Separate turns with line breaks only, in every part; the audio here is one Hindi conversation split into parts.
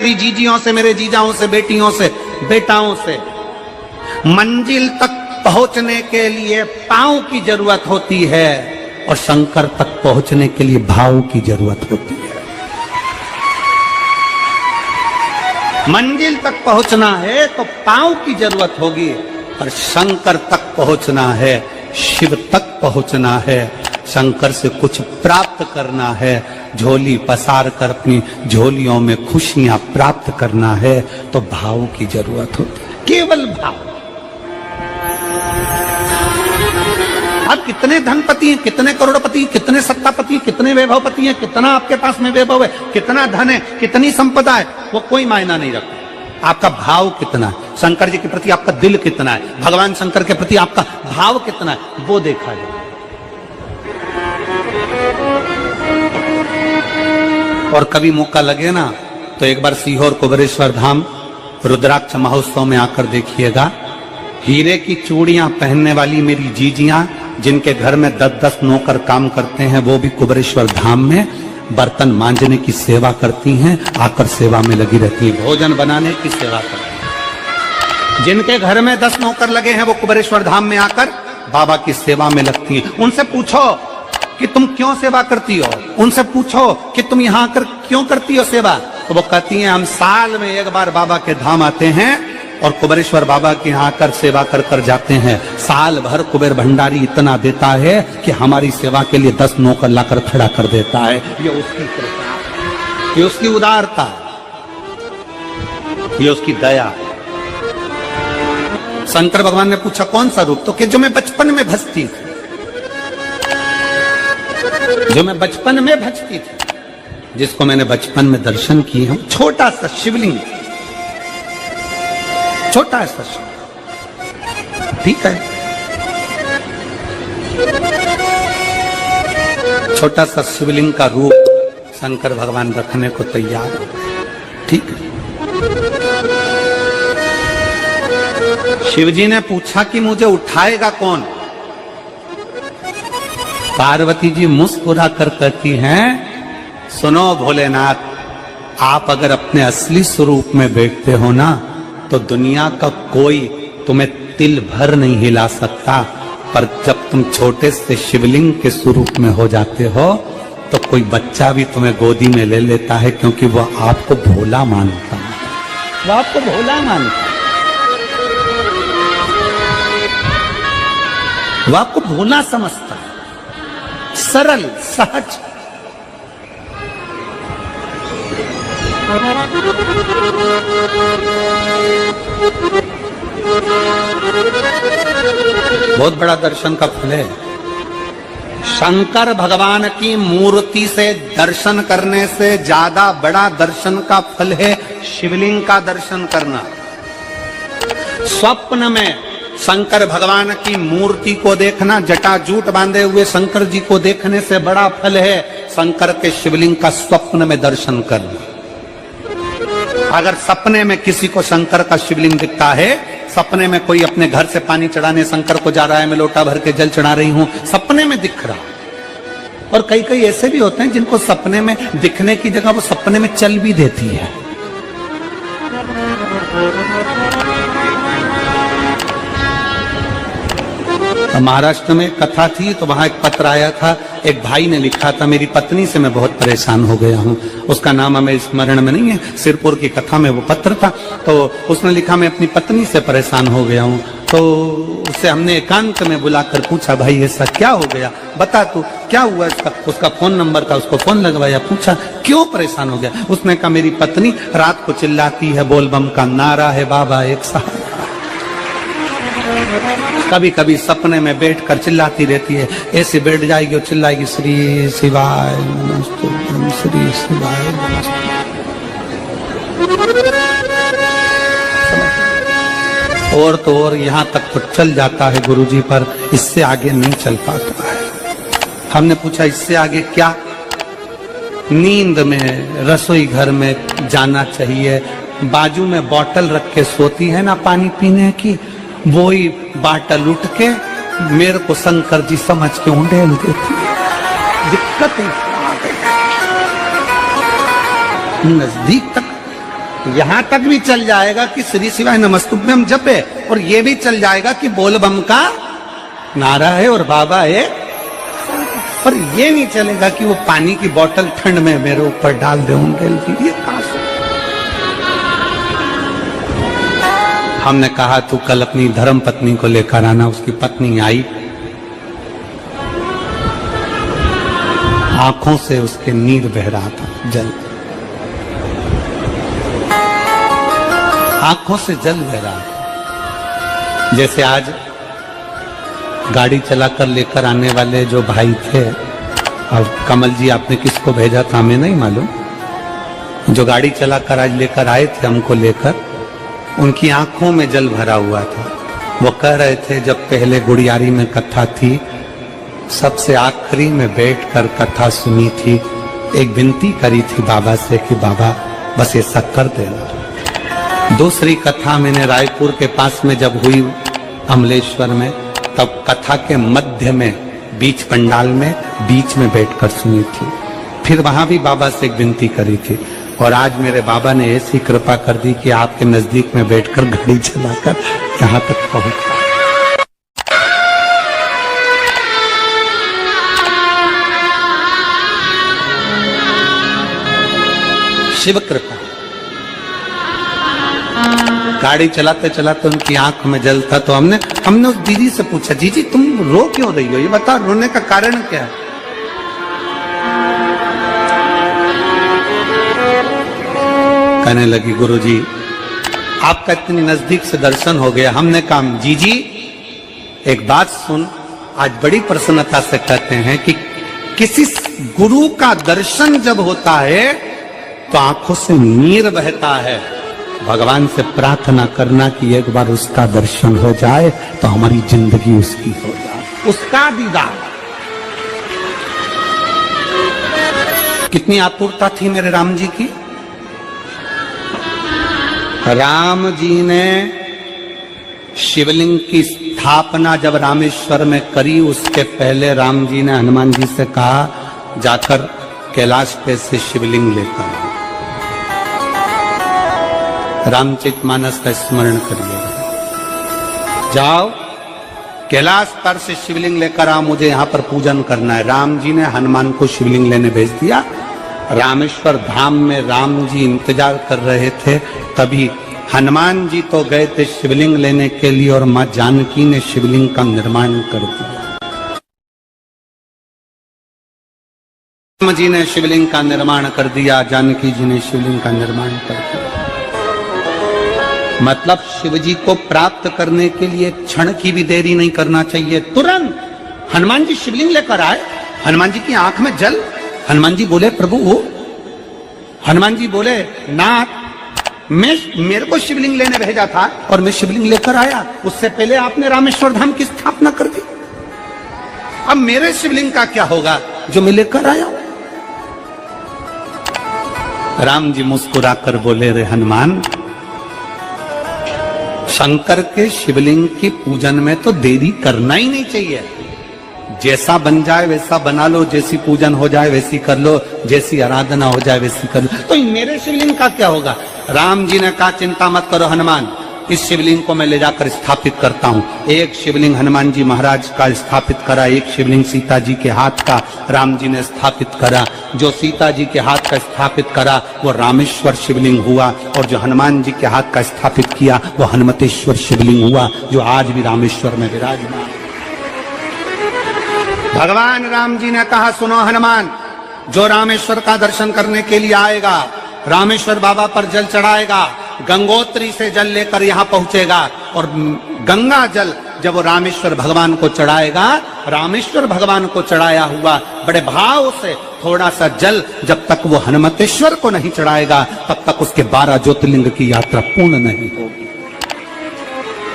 मेरी जीजियों से, मेरे जीजाओं से, बेटियों से, बेटाओं से। मंजिल तक पहुंचने के लिए पांव की जरूरत होती है और शंकर तक पहुंचने के लिए भाव की जरूरत होती है। मंजिल तक पहुंचना है तो पांव की जरूरत होगी, और शंकर तक पहुंचना है, शिव तक पहुंचना है, शंकर से कुछ प्राप्त करना है, झोली पसार कर अपनी झोलियों में खुशियां प्राप्त करना है, तो भाव की जरूरत होती है, केवल भाव। आप कितने धनपति हैं, कितने करोड़पति, कितने सत्तापति, कितने वैभवपति हैं, कितना आपके पास में वैभव है, कितना धन है, कितनी संपदा है, वो कोई मायना नहीं रखता। आपका भाव कितना है, शंकर जी के प्रति आपका दिल कितना है, भगवान शंकर के प्रति आपका भाव कितना है, वो देखा जाए। और कभी मौका लगे ना तो एक बार सीहोर कुबेरेश्वर धाम रुद्राक्ष महोत्सव में आकर देखिएगा। हीरे की चूड़ियां पहनने वाली मेरी जीजियां, जिनके घर में 10-10 नौकर काम करते हैं, वो भी कुबेरेश्वर धाम में बर्तन मांजने की सेवा करती हैं, आकर सेवा में लगी रहती हैं, भोजन बनाने की सेवा करती हैं। जिनके घर में 10 नौकर लगे हैं, वो कुबेरेश्वर धाम में आकर बाबा की सेवा में लगती हैं। उनसे पूछो कि तुम क्यों सेवा करती हो, उनसे पूछो कि तुम यहाँ आकर क्यों करती हो सेवा, तो वो कहती हैं हम साल में एक बार बाबा के धाम आते हैं और कुबेरेश्वर बाबा के यहाँ आकर सेवा कर कर जाते हैं। साल भर कुबेर भंडारी इतना देता है कि हमारी सेवा के लिए 10 नौकर लाकर खड़ा कर देता है। ये उसकी कृपा, ये उसकी उदारता, ये उसकी दया। शंकर भगवान ने पूछा कौन सा रूप, तो कि जो मैं बचपन में भजती थी, जो मैं बचपन में भजती थी, जिसको मैंने बचपन में दर्शन किए हैं, छोटा सा शिवलिंग, छोटा सा शिवलिंग, ठीक है, छोटा सा शिवलिंग का रूप शंकर भगवान रखने को तैयार है, ठीक है। शिवजी ने पूछा कि मुझे उठाएगा कौन। पार्वती जी मुस्कुरा कर कहती हैं, सुनो भोलेनाथ, आप अगर अपने असली स्वरूप में बैठते हो ना, तो दुनिया का कोई तुम्हें तिल भर नहीं हिला सकता, पर जब तुम छोटे से शिवलिंग के स्वरूप में हो जाते हो, तो कोई बच्चा भी तुम्हें गोदी में ले लेता है, क्योंकि वो आपको भोला मानता है, वो आपको भोला मानता है, वो आपको भोला समझता है, सरल सहज। बहुत बड़ा दर्शन का फल है। शंकर भगवान की मूर्ति से दर्शन करने से ज्यादा बड़ा दर्शन का फल है शिवलिंग का दर्शन करना। स्वप्न में शंकर भगवान की मूर्ति को देखना, जटाजूट बांधे हुए शंकर जी को देखने से बड़ा फल है शंकर के शिवलिंग का स्वप्न में दर्शन करना। अगर सपने में किसी को शंकर का शिवलिंग दिखता है, सपने में कोई अपने घर से पानी चढ़ाने शंकर को जा रहा है, मैं लोटा भर के जल चढ़ा रही हूं, सपने में दिख रहा। और कई कई ऐसे भी होते हैं जिनको सपने में दिखने की जगह वो सपने में चल भी देती है। महाराष्ट्र में कथा थी, तो वहां एक पत्र आया था, एक भाई ने लिखा था, मेरी पत्नी से मैं बहुत परेशान हो गया हूं। उसका नाम हमें स्मरण में नहीं है, सिरपुर की कथा में वो पत्र था। तो उसने लिखा मैं अपनी पत्नी से परेशान हो गया हूं। तो उससे हमने एकांत में बुलाकर पूछा, भाई ऐसा क्या हो गया, बता तू क्या हुआ। उसका फोन नंबर था, उसको फोन लगवाया, पूछा क्यों परेशान हो गया। उसने कहा मेरी पत्नी रात को चिल्लाती है, बोलबम का नारा है बाबा एक साथ, कभी कभी सपने में बैठकर चिल्लाती रहती है, ऐसे बैठ जाएगी और चिल्लाएगी श्री शिवाय नमस्तुभ्यं, श्री शिवाय नमस्तुभ्यं। और तो और यहाँ तक तो चल जाता है गुरुजी, पर इससे आगे नहीं चल पाता है। हमने पूछा इससे आगे क्या। नींद में रसोई घर में जाना चाहिए, बाजू में बोतल रख के सोती है ना पानी पीने की, वही बाटल उठ के मेरे को शंकर जी समझ के उंडेल देती है। दिक्कत आ गई, नजदीक तक यहां तक भी चल जाएगा कि श्री शिवाय नमस्तुभ्यम जपे, और ये भी चल जाएगा कि बोल बम का नारा है और बाबा है, पर ये नहीं चलेगा कि वो पानी की बोतल ठंड में मेरे ऊपर डाल दे उनके लिए। हमने कहा तू कल अपनी धर्म पत्नी को लेकर आना। उसकी पत्नी आई, आंखों से उसके नीर बह रहा था, जल, आंखों से जल बह रहा था। जैसे आज गाड़ी चलाकर लेकर आने वाले जो भाई थे, अब कमल जी आपने किसको भेजा था हमें नहीं मालूम, जो गाड़ी चलाकर आज लेकर आए थे हमको लेकर, उनकी आंखों में जल भरा हुआ था। वो कह रहे थे जब पहले गुड़ियारी में कथा थी, सबसे आखिरी में बैठकर कथा सुनी थी, एक विनती करी थी बाबा से कि बाबा बस ऐसा कर देना। दूसरी कथा मैंने रायपुर के पास में जब हुई अमलेश्वर में, तब कथा के मध्य में बीच पंडाल में बीच में बैठकर सुनी थी। फिर वहां भी बाबा से एक विनती करी थी, और आज मेरे बाबा ने ऐसी कृपा कर दी कि आपके नजदीक में बैठकर गाड़ी चलाकर यहां तक पहुंचा। शिव कृपा। गाड़ी चलाते चलाते उनकी आंख में जल था, तो हमने उस दीदी से पूछा, जी तुम रो क्यों रही हो, ये बताओ रोने का कारण क्या है। कहने लगी गुरुजी आपका इतनी नजदीक से दर्शन हो गया। हमने कहा जी एक बात सुन, आज बड़ी प्रसन्नता से कहते हैं कि किसी गुरु का दर्शन जब होता है तो आंखों से नीर बहता है। भगवान से प्रार्थना करना कि एक बार उसका दर्शन हो जाए तो हमारी जिंदगी उसकी हो जाए, उसका दीदार। कितनी आतुरता थी मेरे राम जी की। राम जी ने शिवलिंग की स्थापना जब रामेश्वर में करी, उसके पहले राम जी ने हनुमान जी से कहा जाकर कैलाश पे से शिवलिंग लेकर आओ। रामचरितमानस का स्मरण करिए, जाओ कैलाश पर से शिवलिंग लेकर आओ, मुझे यहाँ पर पूजन करना है। राम जी ने हनुमान को शिवलिंग लेने भेज दिया। रामेश्वर धाम में राम जी इंतजार कर रहे थे, तभी हनुमान जी तो गए थे शिवलिंग लेने के लिए, और मां जानकी ने शिवलिंग का निर्माण कर दिया। राम जी ने शिवलिंग का निर्माण कर दिया, जानकी जी ने शिवलिंग का निर्माण कर दिया। मतलब शिव जी को प्राप्त करने के लिए क्षण की भी देरी नहीं करना चाहिए। तुरंत हनुमान जी शिवलिंग लेकर आए, हनुमान जी की आंख में जल। हनुमान जी बोले प्रभु, हनुमान जी बोले नाथ मेरे को शिवलिंग लेने भेजा था और मैं शिवलिंग लेकर आया, उससे पहले आपने रामेश्वर धाम की स्थापना कर दी। अब मेरे शिवलिंग का क्या होगा जो मैं लेकर आया। राम जी मुस्कुराकर बोले रे हनुमान, शंकर के शिवलिंग की पूजन में तो देरी करना ही नहीं चाहिए। जैसा बन जाए वैसा बना लो, जैसी पूजन हो जाए वैसी कर लो, जैसी आराधना हो जाए वैसी कर लो। तो मेरे शिवलिंग का क्या होगा। राम जी ने कहा चिंता मत करो हनुमान, इस शिवलिंग को मैं ले जाकर स्थापित करता हूँ। एक शिवलिंग हनुमान जी महाराज का स्थापित करा, एक शिवलिंग सीता जी के हाथ का राम जी ने स्थापित करा। जो सीता जी के हाथ का स्थापित करा वो रामेश्वर शिवलिंग हुआ, और जो हनुमान जी के हाथ का स्थापित किया वो हनुमतेश्वर शिवलिंग हुआ, जो आज भी रामेश्वर में विराजमान। भगवान राम जी ने कहा सुनो हनुमान, जो रामेश्वर का दर्शन करने के लिए आएगा, रामेश्वर बाबा पर जल चढ़ाएगा, गंगोत्री से जल लेकर यहाँ पहुंचेगा, और गंगा जल जब वो रामेश्वर भगवान को चढ़ाएगा, रामेश्वर भगवान को चढ़ाया हुआ बड़े भाव से थोड़ा सा जल जब तक वो हनुमतेश्वर को नहीं चढ़ाएगा तब तक उसके 12 ज्योतिर्लिंग की यात्रा पूर्ण नहीं होगी।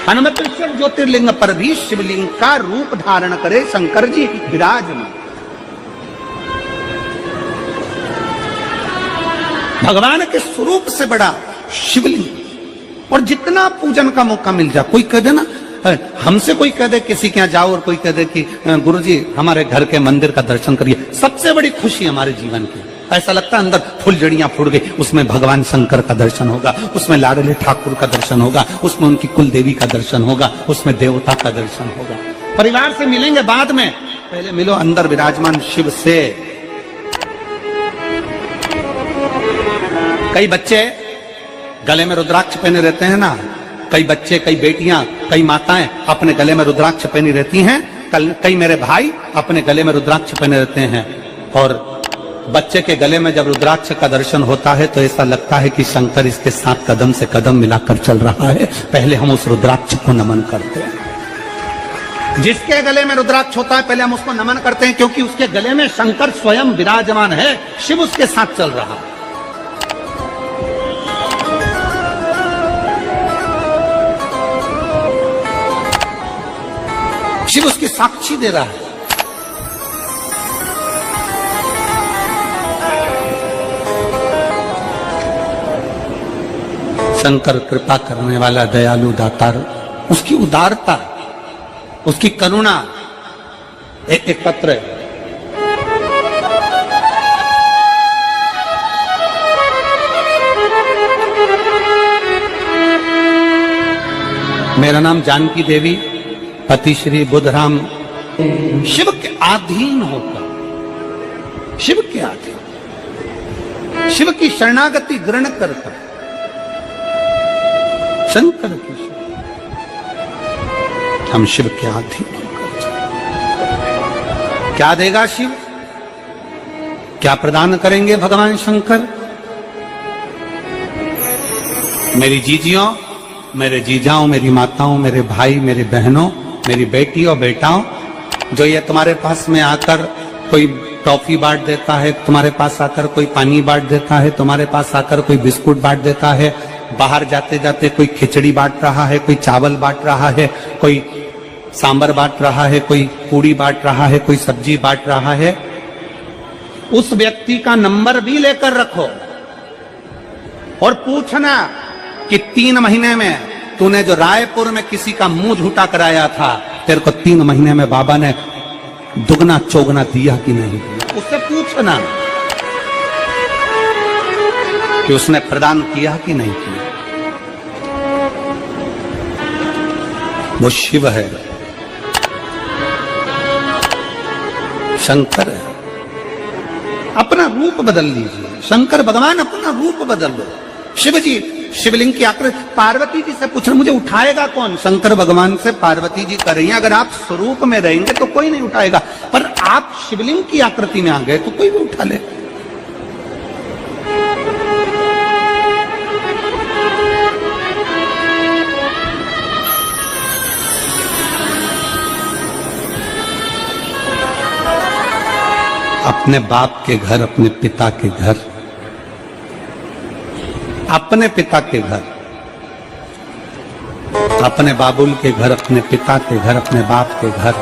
हनुमतेश्वर ज्योतिर्लिंग पर भी शिवलिंग का रूप धारण करे शंकर जी विराजमान। भगवान के स्वरूप से बड़ा शिवलिंग, और जितना पूजन का मौका मिल जाए, कोई कह दे ना, हमसे कोई कह दे किसी के यहाँ जाओ और कोई कह दे कि गुरुजी हमारे घर के मंदिर का दर्शन करिए, सबसे बड़ी खुशी हमारे जीवन की। ऐसा लगता है अंदर फुलझड़ियां फूट गई। उसमें भगवान शंकर का दर्शन होगा, उसमें लाडले ठाकुर का दर्शन होगा, उसमें उनकी कुल देवी का दर्शन होगा, उसमें देवता का दर्शन होगा। परिवार से मिलेंगे बाद में, पहले मिलो अंदर विराजमान शिव से। कई बच्चे गले में रुद्राक्ष पहने रहते हैं ना, कई बच्चे, कई बेटियां, कई माताएं अपने गले में रुद्राक्ष पहनी रहती हैं। कई मेरे भाई अपने गले में रुद्राक्ष पहने रहते हैं। और बच्चे के गले में जब रुद्राक्ष का दर्शन होता है तो ऐसा लगता है कि शंकर इसके साथ कदम से कदम मिलाकर चल रहा है। पहले हम उस रुद्राक्ष को नमन करते हैं। जिसके गले में रुद्राक्ष होता है पहले हम उसको नमन करते हैं, क्योंकि उसके गले में शंकर स्वयं विराजमान है, शिव उसके साथ चल रहा है। शिव उसकी साक्षी दे रहा है। शंकर कृपा करने वाला, दयालु, दातार, उसकी उदारता, उसकी करुणा। एक पत्र है, मेरा नाम जानकी देवी, पति श्री बुद्धराम। शिव के अधीन होकर, शिव के अधीन, शिव की शरणागति ग्रहण करता, शंकर की हम शिव के अधीन होकर क्या देगा शिव, क्या प्रदान करेंगे भगवान शंकर? मेरी जीजियों, मेरे जीजाओं, मेरी माताओं, मेरे भाई, मेरी बहनों, मेरी बेटी और बेटाओं, जो ये तुम्हारे पास में आकर कोई टॉफी बांट देता है, तुम्हारे पास आकर कोई पानी बांट देता है, तुम्हारे पास आकर कोई बिस्कुट बांट देता है, बाहर जाते जाते कोई खिचड़ी बांट रहा है, कोई चावल बांट रहा है, कोई सांबर बांट रहा है, कोई पूड़ी बांट रहा है, कोई सब्जी बांट रहा है, उस व्यक्ति का नंबर भी लेकर रखो और पूछना कि 3 महीने में तूने जो रायपुर में किसी का मुंह झूठा कराया था, तेरे को 3 महीने में बाबा ने दुगना चौगना दिया कि नहीं दिया। उससे पूछना कि उसने प्रदान किया कि नहीं किया। वो शिव है, शंकर है। अपना रूप बदल लीजिए, शंकर भगवान अपना रूप बदल लो। शिव जी शिवलिंग की आकृति, पार्वती जी से पूछना मुझे उठाएगा कौन? शंकर भगवान से पार्वती जी कर रही हैं। अगर आप स्वरूप में रहेंगे तो कोई नहीं उठाएगा, पर आप शिवलिंग की आकृति में आ गए तो कोई भी उठा ले। अपने बाप के घर, अपने पिता के घर, अपने पिता के घर, अपने बाबुल के घर, अपने पिता के घर, अपने बाप के घर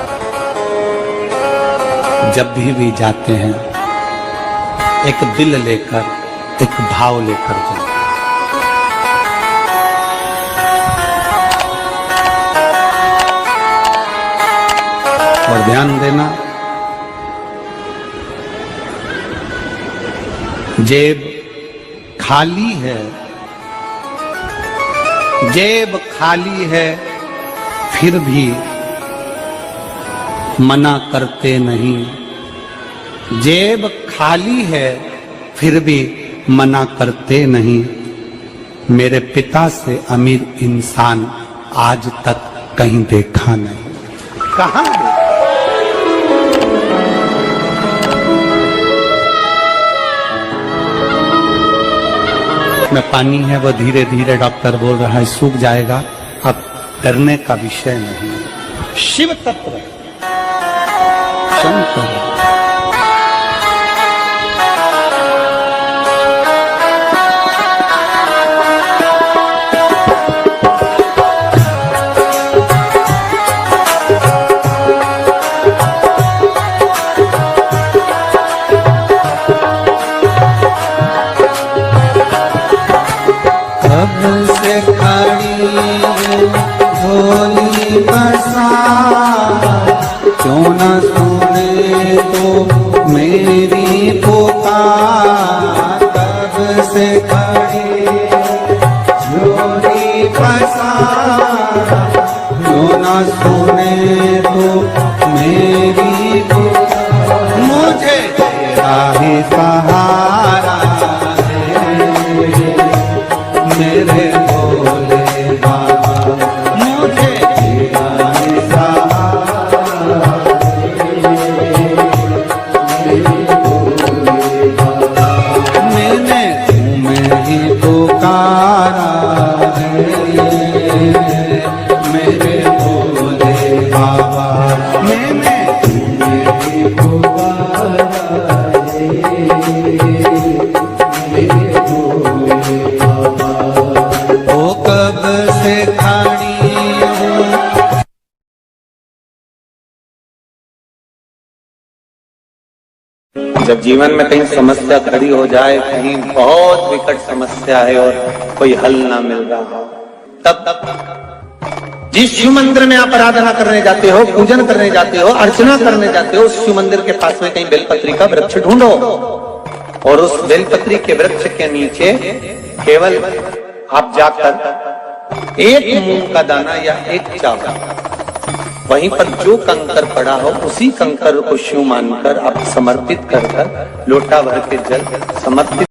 जब भी जाते हैं एक दिल लेकर, एक भाव लेकर जाते। और ध्यान देना, जेब खाली है, जेब खाली है, फिर भी मना करते नहीं। जेब खाली है, फिर भी मना करते नहीं। मेरे पिता से अमीर इंसान आज तक कहीं देखा नहीं। कहां देखा? में पानी है, वो धीरे धीरे डॉक्टर बोल रहा है सूख जाएगा, अब डरने का विषय नहीं। शिव तत्व शंकर,
से खड़ी भोली बरसात, क्यों न सुने तो मेरी पुकार। पसारा, क्यों न सुने तो मेरी पुकार।
मुझे
तेरा ही सहारा है मेरे भोले बाबा,
मुझे
तेरा ही सहारा
मैंने
तुम्हें ही पुकारा है मेरे भोले बाबा,
मैंने
तुम्हें ही पुकारा है मेरे भोले बाबा। ओ कब से खड़ी हूँ
जब जीवन में कहीं समस्या खड़ी हो जाए, कहीं बहुत विकट समस्या है और कोई हल ना मिल रहा हो, तब जिस शिव मंदिर में आप आराधना करने जाते हो, पूजन करने जाते हो, अर्चना करने जाते हो, उस शिव मंदिर के पास में कहीं बेलपत्री का वृक्ष ढूंढो और उस बेलपत्री के वृक्ष के नीचे केवल आप जाकर एक मूंग का दाना या एक चावल, वहीं पर जो कंकर पड़ा हो उसी कंकर को शिव मानकर आप समर्पित कर लोटा भर के जल समर्पित